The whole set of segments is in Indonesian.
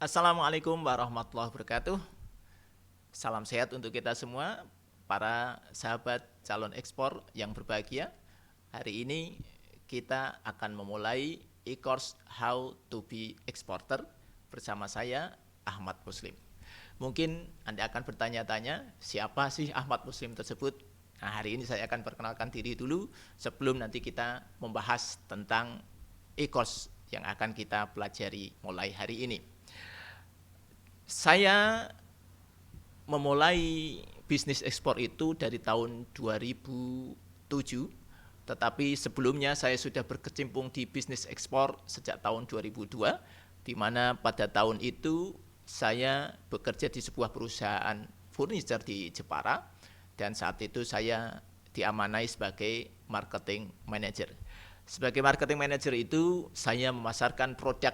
Assalamualaikum warahmatullahi wabarakatuh. Salam sehat untuk kita semua, para sahabat calon ekspor yang berbahagia. Hari ini kita akan memulai e-course How to be Exporter bersama saya, Ahmad Muslim. Mungkin Anda akan bertanya-tanya, siapa sih Ahmad Muslim tersebut? Nah, hari ini saya akan perkenalkan diri dulu sebelum nanti kita membahas tentang e-course yang akan kita pelajari mulai hari ini. Saya memulai bisnis ekspor itu dari tahun 2007, tetapi sebelumnya saya sudah berkecimpung di bisnis ekspor sejak tahun 2002, di mana pada tahun itu saya bekerja di sebuah perusahaan furniture di Jepara, dan saat itu saya diamanai sebagai marketing manager. Sebagai marketing manager itu saya memasarkan produk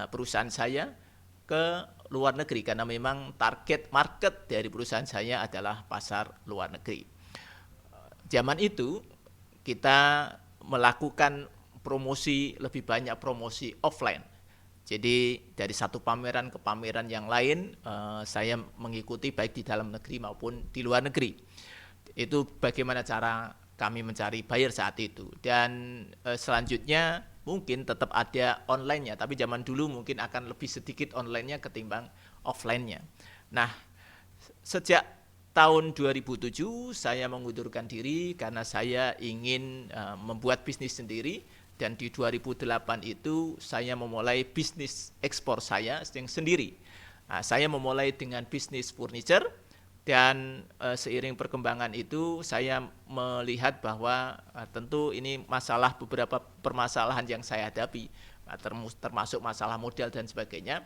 perusahaan saya ke luar negeri karena memang target market dari perusahaan saya adalah pasar luar negeri. Zaman itu kita melakukan promosi, lebih banyak promosi offline. Jadi dari satu pameran ke pameran yang lain saya mengikuti baik di dalam negeri maupun di luar negeri. Itu bagaimana cara kami mencari buyer saat itu. Dan selanjutnya mungkin tetap ada online-nya, tapi zaman dulu mungkin akan lebih sedikit online-nya ketimbang offline-nya. Nah, sejak tahun 2007 saya mengundurkan diri karena saya ingin membuat bisnis sendiri, dan di 2008 itu saya memulai bisnis ekspor saya yang sendiri. Nah, saya memulai dengan bisnis furniture, dan seiring perkembangan itu saya melihat bahwa tentu ini beberapa permasalahan yang saya hadapi, termasuk masalah modal dan sebagainya.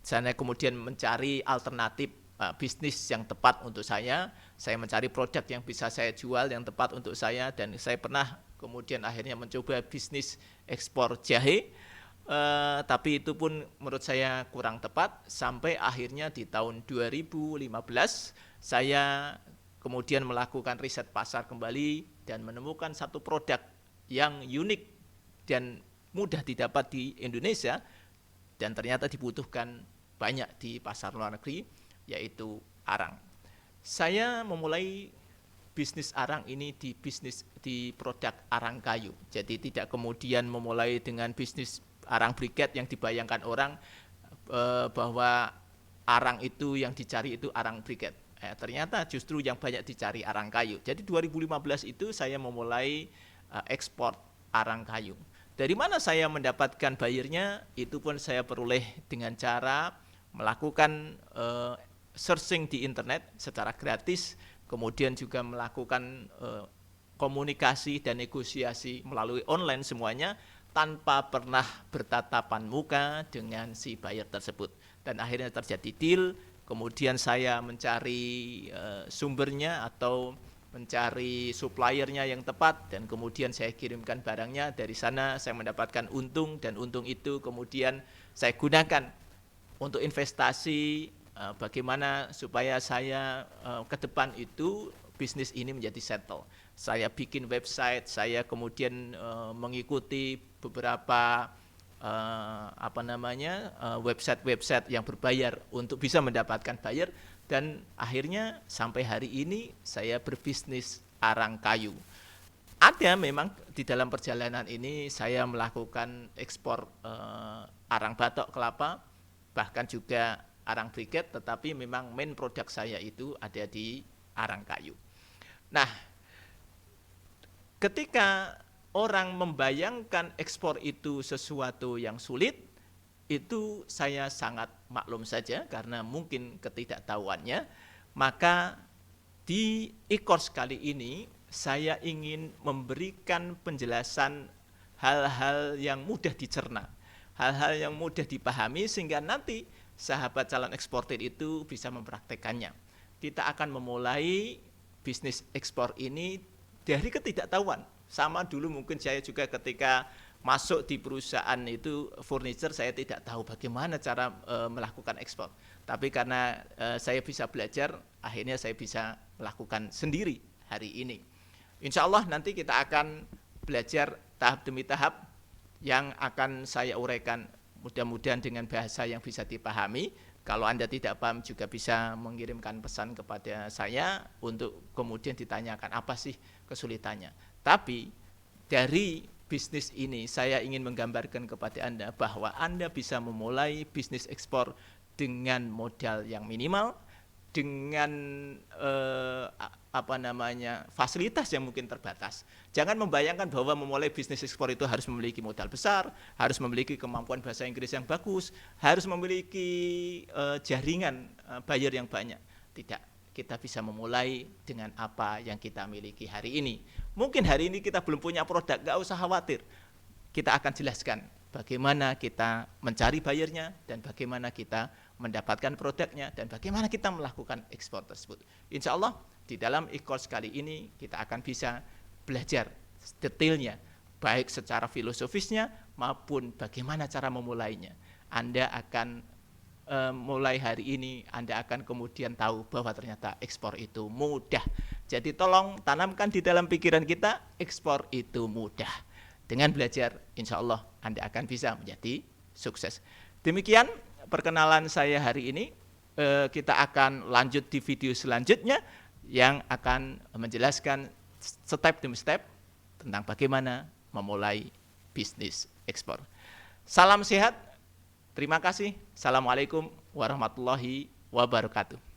Saya kemudian mencari alternatif bisnis yang tepat untuk saya mencari produk yang bisa saya jual yang tepat untuk saya, dan saya pernah kemudian akhirnya mencoba bisnis ekspor jahe. Tapi itu pun menurut saya kurang tepat, sampai akhirnya di tahun 2015 saya kemudian melakukan riset pasar kembali dan menemukan satu produk yang unik dan mudah didapat di Indonesia dan ternyata dibutuhkan banyak di pasar luar negeri, yaitu arang. Saya memulai bisnis arang ini di produk arang kayu. Jadi tidak kemudian memulai dengan bisnis arang briket yang dibayangkan orang bahwa arang itu yang dicari itu arang briket. Ternyata justru yang banyak dicari arang kayu. Jadi 2015 itu saya memulai ekspor arang kayu. Dari mana saya mendapatkan buyernya? Itu pun saya peroleh dengan cara melakukan searching di internet secara gratis, kemudian juga melakukan komunikasi dan negosiasi melalui online semuanya, tanpa pernah bertatapan muka dengan si buyer tersebut. Dan akhirnya terjadi deal, kemudian saya mencari sumbernya atau mencari suppliernya yang tepat, dan kemudian saya kirimkan barangnya. Dari sana saya mendapatkan untung, dan untung itu kemudian saya gunakan untuk investasi, bagaimana supaya saya ke depan itu bisnis ini menjadi settle. Saya bikin website, saya kemudian mengikuti beberapa website-website yang berbayar untuk bisa mendapatkan buyer, dan akhirnya sampai hari ini saya berbisnis arang kayu. Ada memang di dalam perjalanan ini saya melakukan ekspor arang batok kelapa, bahkan juga arang briket, tetapi memang main produk saya itu ada di arang kayu. Nah, ketika orang membayangkan ekspor itu sesuatu yang sulit, itu saya sangat maklum saja karena mungkin ketidaktahuannya. Maka di e-course kali ini saya ingin memberikan penjelasan hal-hal yang mudah dicerna, hal-hal yang mudah dipahami, sehingga nanti sahabat calon eksportir itu bisa mempraktekannya. Kita akan memulai bisnis ekspor ini dari ketidaktahuan. Sama dulu mungkin saya juga ketika masuk di perusahaan itu furniture, saya tidak tahu bagaimana cara melakukan ekspor. Tapi karena saya bisa belajar, akhirnya saya bisa melakukan sendiri hari ini. Insya Allah nanti kita akan belajar tahap demi tahap yang akan saya uraikan Mudah-mudahan dengan bahasa yang bisa dipahami. Kalau Anda tidak paham juga bisa mengirimkan pesan kepada saya untuk kemudian ditanyakan apa sih kesulitannya. Tapi dari bisnis ini saya ingin menggambarkan kepada Anda bahwa Anda bisa memulai bisnis ekspor dengan modal yang minimal, dengan fasilitas yang mungkin terbatas. Jangan membayangkan bahwa memulai bisnis ekspor itu harus memiliki modal besar, harus memiliki kemampuan bahasa Inggris yang bagus, harus memiliki jaringan buyer yang banyak. Tidak, kita bisa memulai dengan apa yang kita miliki hari ini. Mungkin hari ini kita belum punya produk, gak usah khawatir. Kita akan jelaskan bagaimana kita mencari buyernya dan bagaimana kita mendapatkan produknya dan bagaimana kita melakukan ekspor tersebut. Insya Allah di dalam e-course kali ini kita akan bisa belajar detailnya, baik secara filosofisnya maupun bagaimana cara memulainya. Anda akan mulai hari ini, Anda akan kemudian tahu bahwa ternyata ekspor itu mudah. Jadi tolong tanamkan di dalam pikiran kita, ekspor itu mudah. Dengan belajar, insya Allah Anda akan bisa menjadi sukses. Demikian perkenalan saya hari ini. Kita akan lanjut di video selanjutnya yang akan menjelaskan step demi step tentang bagaimana memulai bisnis ekspor. Salam sehat, terima kasih. Assalamualaikum warahmatullahi wabarakatuh.